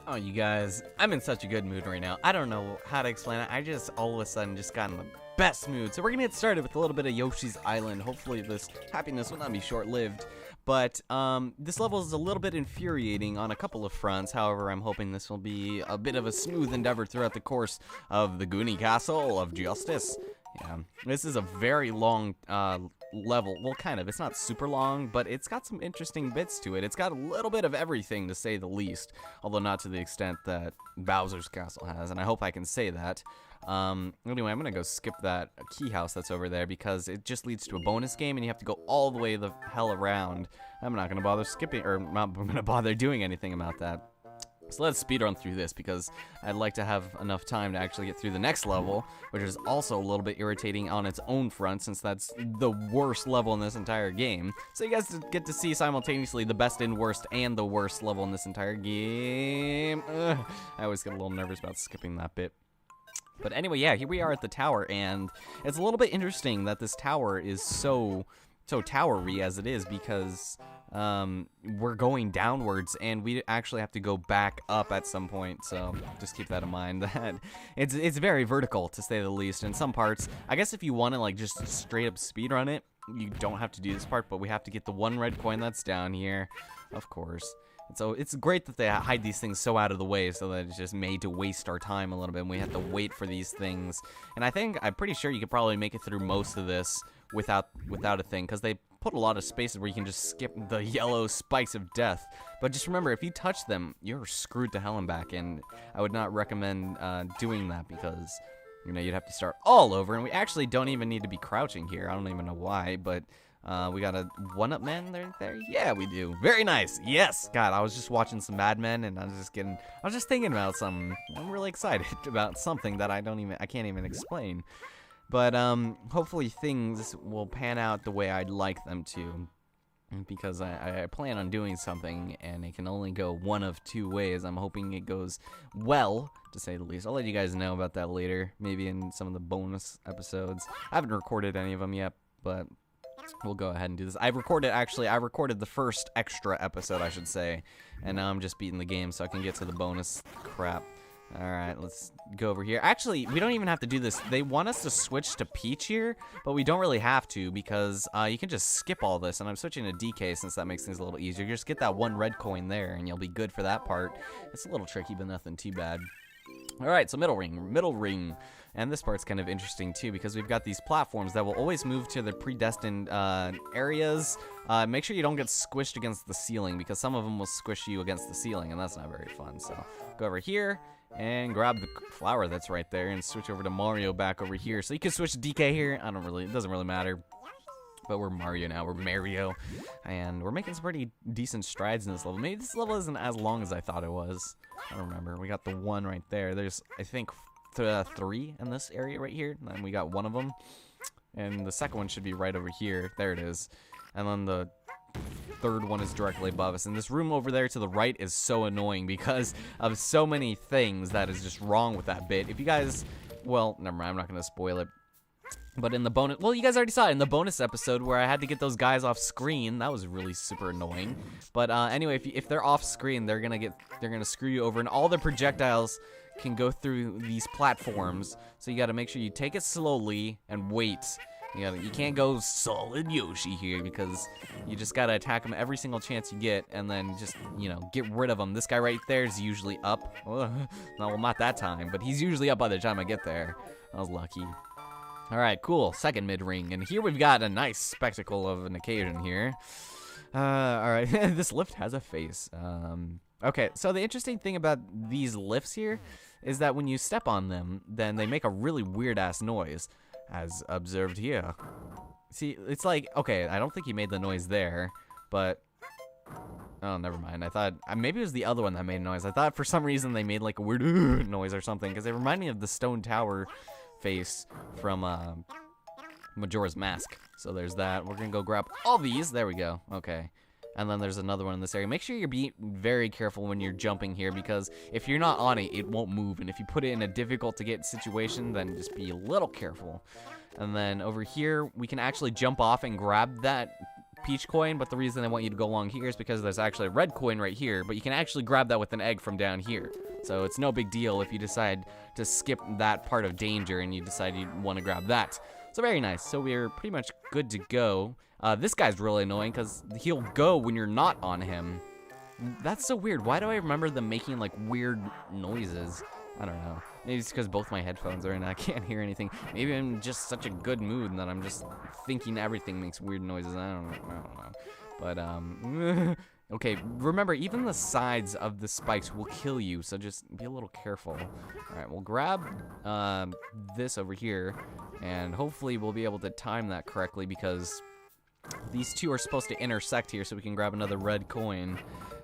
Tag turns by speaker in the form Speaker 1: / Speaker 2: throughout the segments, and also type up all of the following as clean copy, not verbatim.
Speaker 1: Oh, you guys, I'm in such a good mood right now. I don't know how to explain it. I just all of a sudden just got in the best mood. So we're gonna get started with a little bit of Yoshi's Island. Hopefully this happiness will not be short-lived. But this level is a little bit infuriating on a couple of fronts. However, I'm hoping this will be a bit of a smooth endeavor throughout the course of the Goonie Castle of Justice. Yeah, this is a very long level. Well, kind of. It's not super long, but it's got some interesting bits to it. It's got a little bit of everything, to say the least, although not to the extent that Bowser's Castle has, and I hope I can say that. Anyway, I'm gonna go skip that key house that's over there because it just leads to a bonus game, and you have to go all the way the hell around. I'm not gonna bother skipping, or not gonna bother doing anything about that. So let's speedrun through this because I'd like to have enough time to actually get through the next level, which is also a little bit irritating on its own front since that's the worst level in this entire game. So you guys get to see simultaneously the best and worst and the worst level in this entire game. Ugh, I always get a little nervous about skipping that bit. But anyway, yeah, here we are at the tower, and it's a little bit interesting that this tower is so towery as it is because we're going downwards and we actually have to go back up at some point, so just keep that in mind. That it's very vertical, to say the least, in some parts. I guess if you want to like just straight up speedrun it, you don't have to do this part, but we have to get the one red coin that's down here, of course. And so it's great that they hide these things so out of the way so that it's just made to waste our time a little bit and we have to wait for these things. And I'm pretty sure you could probably make it through most of this without a thing, because they put a lot of spaces where you can just skip the yellow spikes of death. But just remember, if you touch them, you're screwed to hell and back, and I would not recommend doing that because, you know, you'd have to start all over, and we actually don't even need to be crouching here. I don't even know why, but we got a one-up man there? Yeah, we do. Very nice. Yes. God, I was just watching some Mad Men, and I was just thinking about something. I'm really excited about something that I can't even explain. But hopefully things will pan out the way I'd like them to, because I plan on doing something, and it can only go one of two ways. I'm hoping it goes well, to say the least. I'll let you guys know about that later, maybe in some of the bonus episodes. I haven't recorded any of them yet, but we'll go ahead and do this. I recorded the first extra episode, I should say, and now I'm just beating the game so I can get to the bonus crap. Alright, let's go over here. Actually, we don't even have to do this. They want us to switch to Peach here, but we don't really have to because you can just skip all this, and I'm switching to DK since that makes things a little easier. You just get that one red coin there, and you'll be good for that part. It's a little tricky, but nothing too bad. Alright, so middle ring. And this part's kind of interesting too because we've got these platforms that will always move to the predestined areas. Make sure you don't get squished against the ceiling because some of them will squish you against the ceiling, and that's not very fun. So go over here and grab the flower that's right there and switch over to Mario back over here. So you can switch to DK here. It doesn't really matter. But we're Mario now. We're Mario. And we're making some pretty decent strides in this level. Maybe this level isn't as long as I thought it was. I don't remember. We got the one right there. There's, I think, 3 in this area right here. And we got one of them. And the second one should be right over here. There it is. And then the third one is directly above us. And this room over there to the right is so annoying because of so many things that is just wrong with that bit. If you guys, well, never mind. I'm not going to spoil it. But in the bonus, well, you guys already saw it in the bonus episode where I had to get those guys off screen. That was really super annoying. But anyway, if they're off screen, they're gonna screw you over, and all the projectiles can go through these platforms. So you got to make sure you take it slowly and wait. You can't go solid Yoshi here because you just gotta attack him every single chance you get, and then just get rid of him. This guy right there is usually up. Well, not that time, but he's usually up by the time I get there. I was lucky. Alright, cool. Second mid-ring. And here we've got a nice spectacle of an occasion here. Alright, this lift has a face. Okay, so the interesting thing about these lifts here is that when you step on them, then they make a really weird-ass noise, as observed here. See, it's like, okay, I don't think he made the noise there, but... Oh, never mind. I thought, maybe it was the other one that made a noise. I thought for some reason they made like a weird noise or something, because they remind me of the stone tower face from Majora's Mask. So there's that. We're gonna go grab all these. There we go. Okay. And then there's another one in this area. Make sure you're being very careful when you're jumping here because if you're not on it, it won't move. And if you put it in a difficult to get situation, then just be a little careful. And then over here, we can actually jump off and grab that peach coin, but the reason I want you to go along here is because there's actually a red coin right here, but you can actually grab that with an egg from down here. So it's no big deal if you decide to skip that part of danger and you decide you want to grab that. So very nice. So we're pretty much good to go. This guy's really annoying because he'll go when you're not on him. That's so weird. Why do I remember them making like weird noises? I don't know. Maybe it's because both my headphones are in and I can't hear anything. Maybe I'm just such a good mood that I'm just thinking everything makes weird noises. I don't know. But, okay, remember, even the sides of the spikes will kill you, so just be a little careful. All right, we'll grab this over here, and hopefully we'll be able to time that correctly because these two are supposed to intersect here, so we can grab another red coin.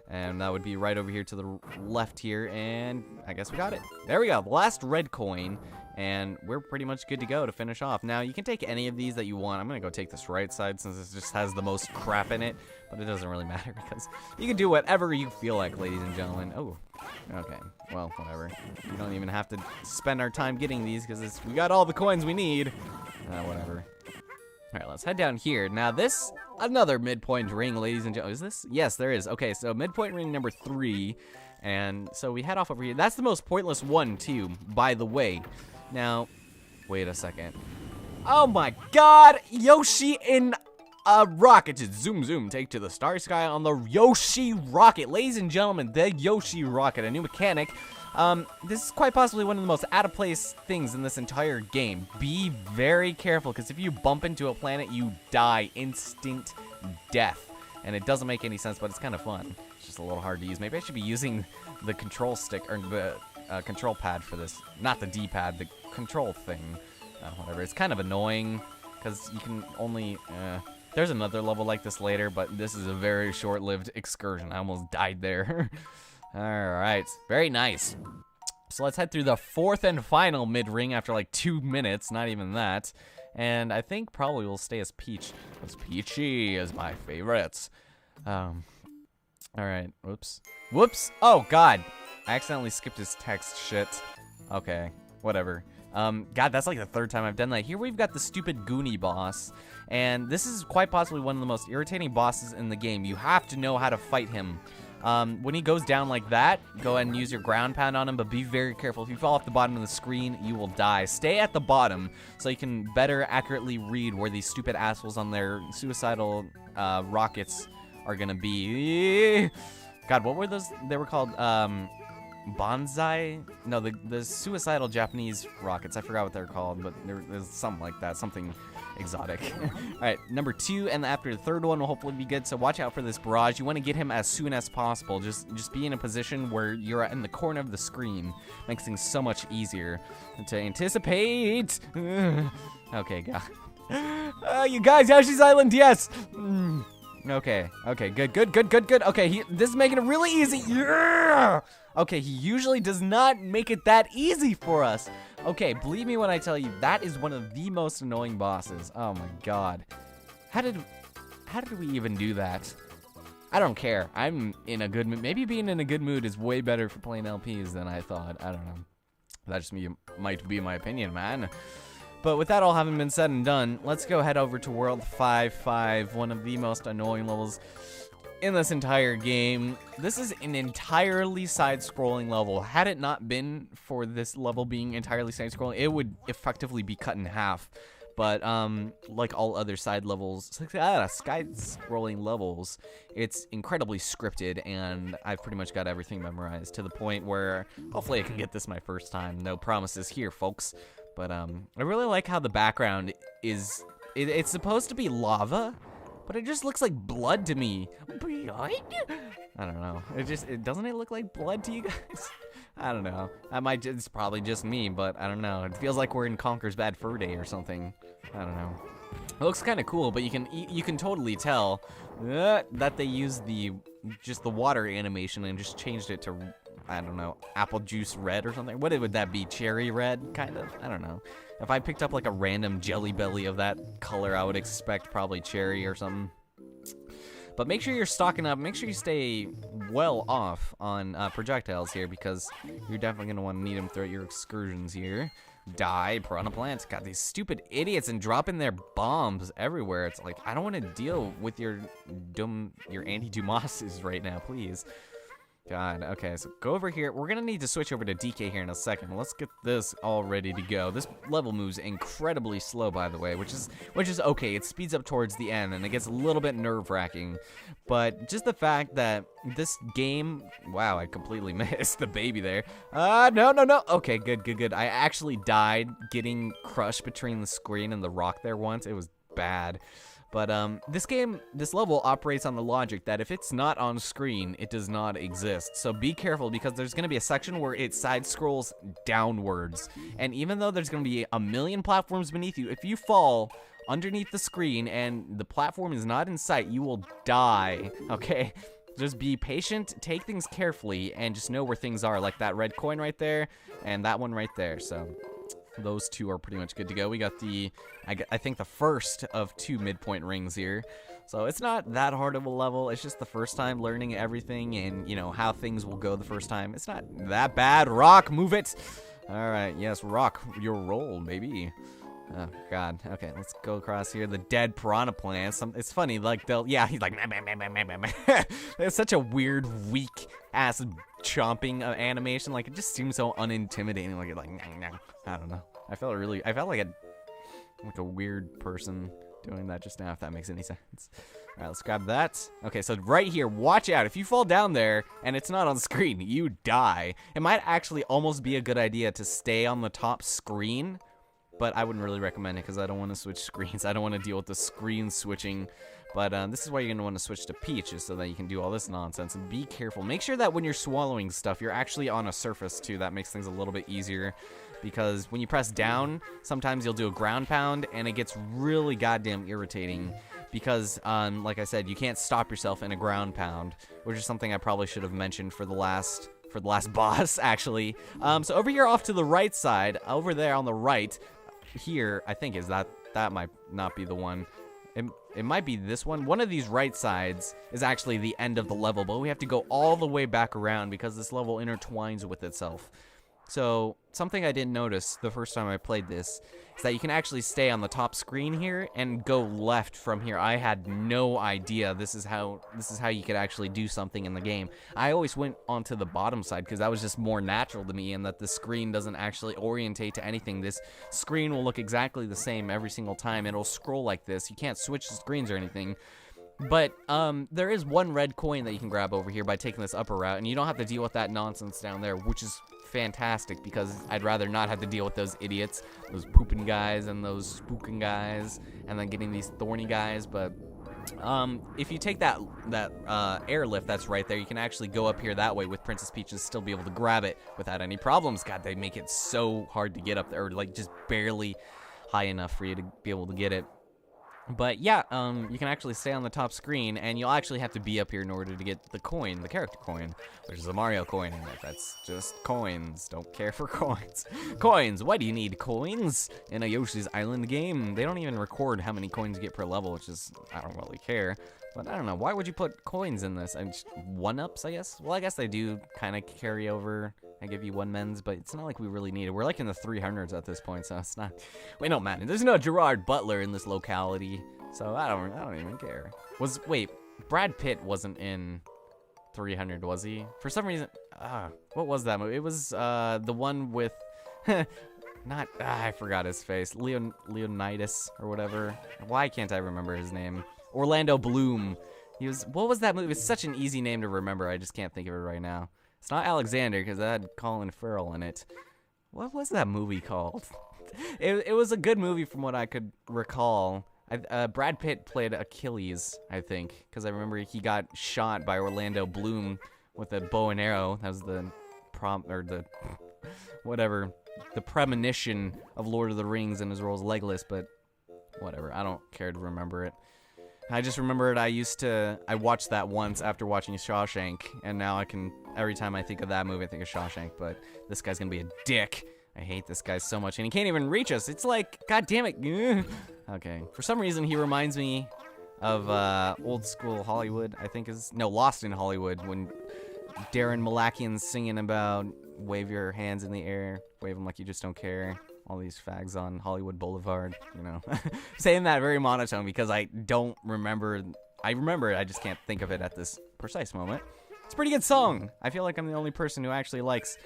Speaker 1: And that would be right over here to the left here, and I guess we got it. There we go, the last red coin, and we're pretty much good to go to finish off. Now, you can take any of these that you want. I'm gonna go take this right side since this just has the most crap in it, but it doesn't really matter because you can do whatever you feel like, ladies and gentlemen. Oh, okay, well, whatever. We don't even have to spend our time getting these because we got all the coins we need. Whatever. All right, let's head down here. Now this, another midpoint ring, ladies and gentlemen. Is this? Yes, there is. Okay, so midpoint ring number 3. And so we head off over here. That's the most pointless one, too, by the way. Now, wait a second. Oh my god! Yoshi in a rocket. Just zoom, zoom. Take to the star sky on the Yoshi rocket. Ladies and gentlemen, the Yoshi rocket. A new mechanic. This is quite possibly one of the most out-of-place things in this entire game. Be very careful, because if you bump into a planet, you die. Instant death. And it doesn't make any sense, but it's kind of fun. It's just a little hard to use. Maybe I should be using the control stick, or the control pad for this. Not the D-pad, the control thing. Whatever. It's kind of annoying, because you can only... there's another level like this later, but this is a very short-lived excursion. I almost died there. Alright, very nice. So let's head through the 4th and final mid-ring after like 2 minutes, not even that. And I think probably we'll stay as Peach, because Peachy is my favorite. Alright, whoops. Whoops! Oh, God! I accidentally skipped his text, shit. Okay, whatever. God, that's like the 3rd time I've done that. Here we've got the stupid Goonie boss, and this is quite possibly one of the most irritating bosses in the game. You have to know how to fight him. When he goes down like that, go ahead and use your ground pound on him, but be very careful. If you fall off the bottom of the screen, you will die. Stay at the bottom so you can better accurately read where these stupid assholes on their suicidal rockets are gonna be. God, what were those? They were called bonsai? No, the suicidal Japanese rockets. I forgot what they're called, but there's something like that, something exotic. All right, number 2, and after the 3rd one will hopefully be good. So watch out for this barrage. You want to get him as soon as possible. Just be in a position where you're in the corner of the screen. Makes things so much easier to anticipate. Okay, God. You guys, Yoshi's Island, yes. Okay, good. Okay, this is making it really easy. Yeah! Okay, he usually does not make it that easy for us. Okay, believe me when I tell you, that is one of the most annoying bosses. Oh my god. How did we even do that? I don't care. I'm in a good mood. Maybe being in a good mood is way better for playing LPs than I thought. I don't know. That just might be my opinion, man. But with that all having been said and done, let's go head over to World 5-5, one of the most annoying levels in this entire game. This is an entirely side-scrolling level. Had it not been for this level being entirely side-scrolling, it would effectively be cut in half. But like all other side-scrolling levels, it's incredibly scripted, and I've pretty much got everything memorized to the point where hopefully I can get this my first time. No promises here, folks. But I really like how the background is. It's supposed to be lava, but it just looks like blood to me. Blood? I don't know. Doesn't it look like blood to you guys? I don't know. It's probably just me, but I don't know. It feels like we're in Conker's Bad Fur Day or something. I don't know. It looks kind of cool, but you can totally tell that they used just the water animation and just changed it to, I don't know, apple juice red or something. What would that be? Cherry red, kind of? I don't know. If I picked up like a random Jelly Belly of that color, I would expect probably cherry or something. But make sure you're stocking up. Make sure you stay well off on projectiles here, because you're definitely going to want to need them throughout your excursions here. Die, piranha plants. God, these stupid idiots and dropping their bombs everywhere. It's like, I don't want to deal with your anti-Dumases right now, please. God, okay, so go over here. We're gonna need to switch over to DK here in a second. Let's get this all ready to go. This level moves incredibly slow, by the way, which is okay. It speeds up towards the end, and it gets a little bit nerve-wracking. But just the fact that this game, wow, I completely missed the baby there. No. Okay, good. I actually died getting crushed between the screen and the rock there once. It was bad. But this level operates on the logic that if it's not on screen, it does not exist. So be careful, because there's going to be a section where it side scrolls downwards. And even though there's going to be a million platforms beneath you, if you fall underneath the screen and the platform is not in sight, you will die, okay? Just be patient, take things carefully, and just know where things are, like that red coin right there and that one right there. So those two are pretty much good to go. We got the, I think the first of 2 midpoint rings here. So it's not that hard of a level. It's just the first time learning everything and, you know, how things will go the first time. It's not that bad. Rock, move it. All right, yes, rock, your roll, baby. Oh, God. Okay, let's go across here. The dead piranha plants. It's funny, like, he's like, meh. It's such a weird, weak-ass chomping animation. Like, it just seems so unintimidating. Like, I don't know. I felt like a weird person doing that just now, if that makes any sense. All right, let's grab that. Okay, so right here, watch out. If you fall down there and it's not on screen, you die. It might actually almost be a good idea to stay on the top screen, but I wouldn't really recommend it because I don't want to switch screens. I don't want to deal with the screen switching. But this is why you're going to want to switch to Peach, just so that you can do all this nonsense. And be careful. Make sure that when you're swallowing stuff, you're actually on a surface, too. That makes things a little bit easier. Because when you press down, sometimes you'll do a ground pound, and it gets really goddamn irritating. Because, like I said, you can't stop yourself in a ground pound, which is something I probably should have mentioned for the last boss, actually. So over here off to the right side, over there on the right, here, I think that might not be the one. It might be this one. One of these right sides is actually the end of the level, but we have to go all the way back around because this level intertwines with itself. So something I didn't notice the first time I played this is that you can actually stay on the top screen here and go left from here. I had no idea this is how you could actually do something in the game. I always went onto the bottom side because that was just more natural to me, and that the screen doesn't actually orientate to anything. This screen will look exactly the same every single time. It'll scroll like this. You can't switch the screens or anything. But there is one red coin that you can grab over here by taking this upper route, and you don't have to deal with that nonsense down there, which is fantastic because I'd rather not have to deal with those idiots, those pooping guys and those spooking guys, and then getting these thorny guys. But if you take that airlift that's right there, you can actually go up here that way with Princess Peach and still be able to grab it without any problems. God, they make it so hard to get up there, or like just barely high enough for you to be able to get it. But yeah, you can actually stay on the top screen, and you'll actually have to be up here in order to get the coin, the character coin, which is a Mario coin, and that's just coins. Don't care for coins. Coins! Why do you need coins in a Yoshi's Island game? They don't even record how many coins you get per level, which is, I don't really care. But I don't know, why would you put coins in this? And one-ups, I guess? Well, I guess they do kind of carry over and give you one men's, but it's not like we really need it. We're like in the 300s at this point, so it's not. Wait, no, man, there's no Gerard Butler in this locality, so I don't even care. Wait, Brad Pitt wasn't in 300, was he? For some reason, what was that movie? It was the one with, I forgot his face, Leonidas or whatever. Why can't I remember his name? Orlando Bloom. What was that movie? It's such an easy name to remember. I just can't think of it right now. It's not Alexander because that had Colin Farrell in it. What was that movie called? It was a good movie from what I could recall. Brad Pitt played Achilles, I think, because I remember he got shot by Orlando Bloom with a bow and arrow. That was the the premonition of Lord of the Rings in his role as Legolas, but whatever. I don't care to remember it. I just remembered I watched that once after watching Shawshank, and now every time I think of that movie, I think of Shawshank, but this guy's gonna be a dick. I hate this guy so much, and he can't even reach us. It's like, god damn it. Okay, for some reason, he reminds me of old school Hollywood, I think Lost in Hollywood, when Darren Malakian's singing about wave your hands in the air, wave them like you just don't care. all these fags on Hollywood Boulevard, you know. Saying that very monotone because I don't remember. I remember it, I just can't think of it at this precise moment. It's a pretty good song. I feel like I'm the only person who actually likes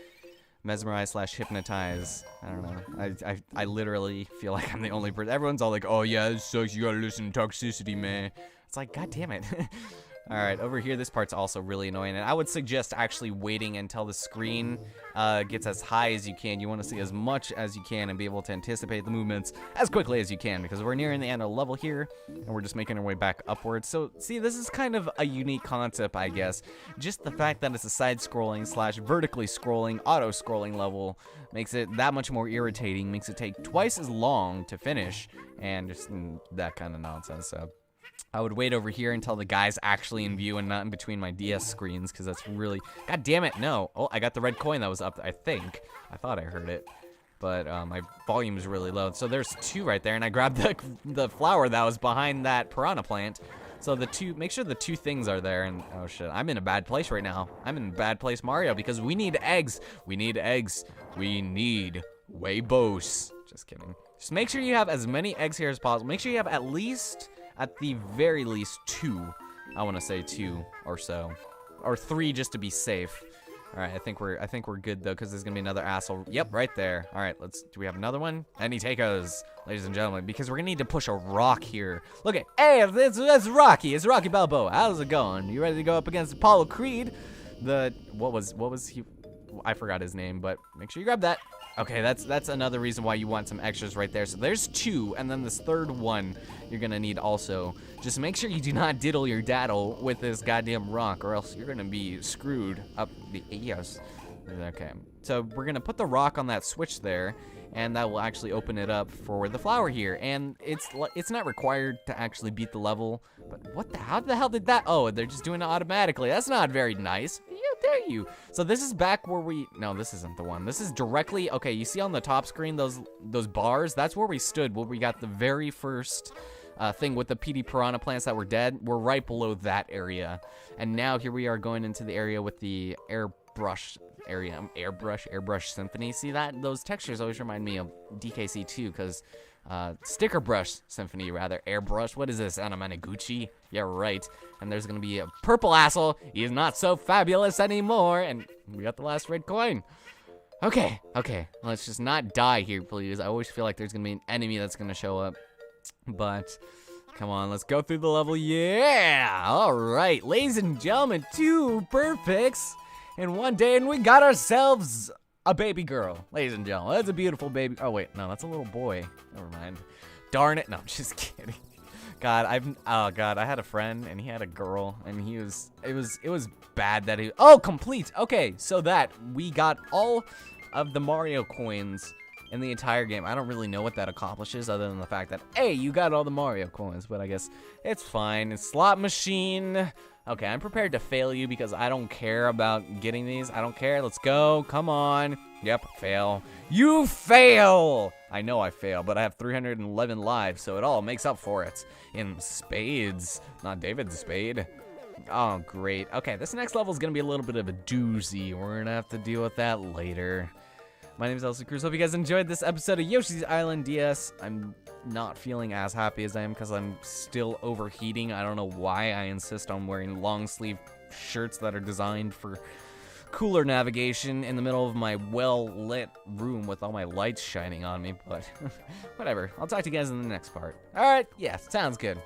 Speaker 1: Mesmerize / Hypnotize. I don't know. I literally feel like I'm the only person. Everyone's all like, oh yeah, this sucks. You gotta listen to Toxicity, man. It's like, god damn it. All right, over here, this part's also really annoying, and I would suggest actually waiting until the screen gets as high as you can. You want to see as much as you can and be able to anticipate the movements as quickly as you can, because we're nearing the end of the level here, and we're just making our way back upwards. So, see, this is kind of a unique concept, I guess. Just the fact that it's a side-scrolling / vertically scrolling, auto-scrolling level makes it that much more irritating, makes it take twice as long to finish, and just that kind of nonsense, so I would wait over here until the guy's actually in view and not in between my DS screens, because that's really... God damn it, no. Oh, I got the red coin that was up there, I think. I thought I heard it. But my volume is really low. So there's 2 right there, and I grabbed the flower that was behind that piranha plant. So make sure the 2 things are there, and oh shit, I'm in a bad place right now. I'm in a bad place, Mario, because we need eggs. We need eggs. We need huevos. Just kidding. Just make sure you have as many eggs here as possible. Make sure you have at the very least 2. I want to say 2 or so, or 3 just to be safe. All right, I think we're good though, because there's gonna be another asshole. Yep, right there. All right, do we have another one? Any takers, ladies and gentlemen, because we're gonna need to push a rock here. Look at, hey, it's Rocky. It's Rocky Balboa. How's it going? You ready to go up against Apollo Creed? What was he? I forgot his name, but make sure you grab that. Okay, that's another reason why you want some extras right there. So there's 2, and then this third one you're gonna need also. Just make sure you do not diddle your daddle with this goddamn rock, or else you're gonna be screwed up the ears. Okay, so we're gonna put the rock on that switch there, and that will actually open it up for the flower here. And it's not required to actually beat the level, but how the hell did that? Oh, they're just doing it automatically. That's not very nice. Dare you? So this is back where no, this isn't the one. This is directly, okay, you see on the top screen those bars? That's where we stood, where we got the very first thing with the PD piranha plants that were dead. We're right below that area. And now here we are going into the area with the airbrush area. Airbrush Symphony. See that? Those textures always remind me of DKC 2, because Sticker Brush Symphony, rather. Airbrush. What is this? Anamanaguchi? Yeah, right. And there's gonna be a purple asshole. He's not so fabulous anymore. And we got the last red coin. Okay. Let's just not die here, please. I always feel like there's gonna be an enemy that's gonna show up. But come on, let's go through the level. Yeah! All right, ladies and gentlemen, 2 perfects in one day, and we got ourselves a baby girl, ladies and gentlemen. That's a beautiful baby. Oh wait, no, that's a little boy. Never mind. Darn it. No, I'm just kidding. God, I had a friend and he had a girl, and it was bad that he. Oh, complete. Okay, so that we got all of the Mario coins in the entire game. I don't really know what that accomplishes, other than the fact that, hey, you got all the Mario coins, but I guess it's fine. It's slot machine. Okay, I'm prepared to fail you because I don't care about getting these. I don't care. Let's go. Come on. Yep, fail. You fail! I know I fail, but I have 311 lives, so it all makes up for it. In spades. Not David's spade. Oh, great. Okay, this next level is going to be a little bit of a doozy. We're going to have to deal with that later. My name is Elsa Cruz. Hope you guys enjoyed this episode of Yoshi's Island DS. I'm not feeling as happy as I am because I'm still overheating. I don't know why I insist on wearing long sleeve shirts that are designed for cooler navigation in the middle of my well-lit room with all my lights shining on me, but whatever. I'll talk to you guys in the next part. All right, yeah, sounds good.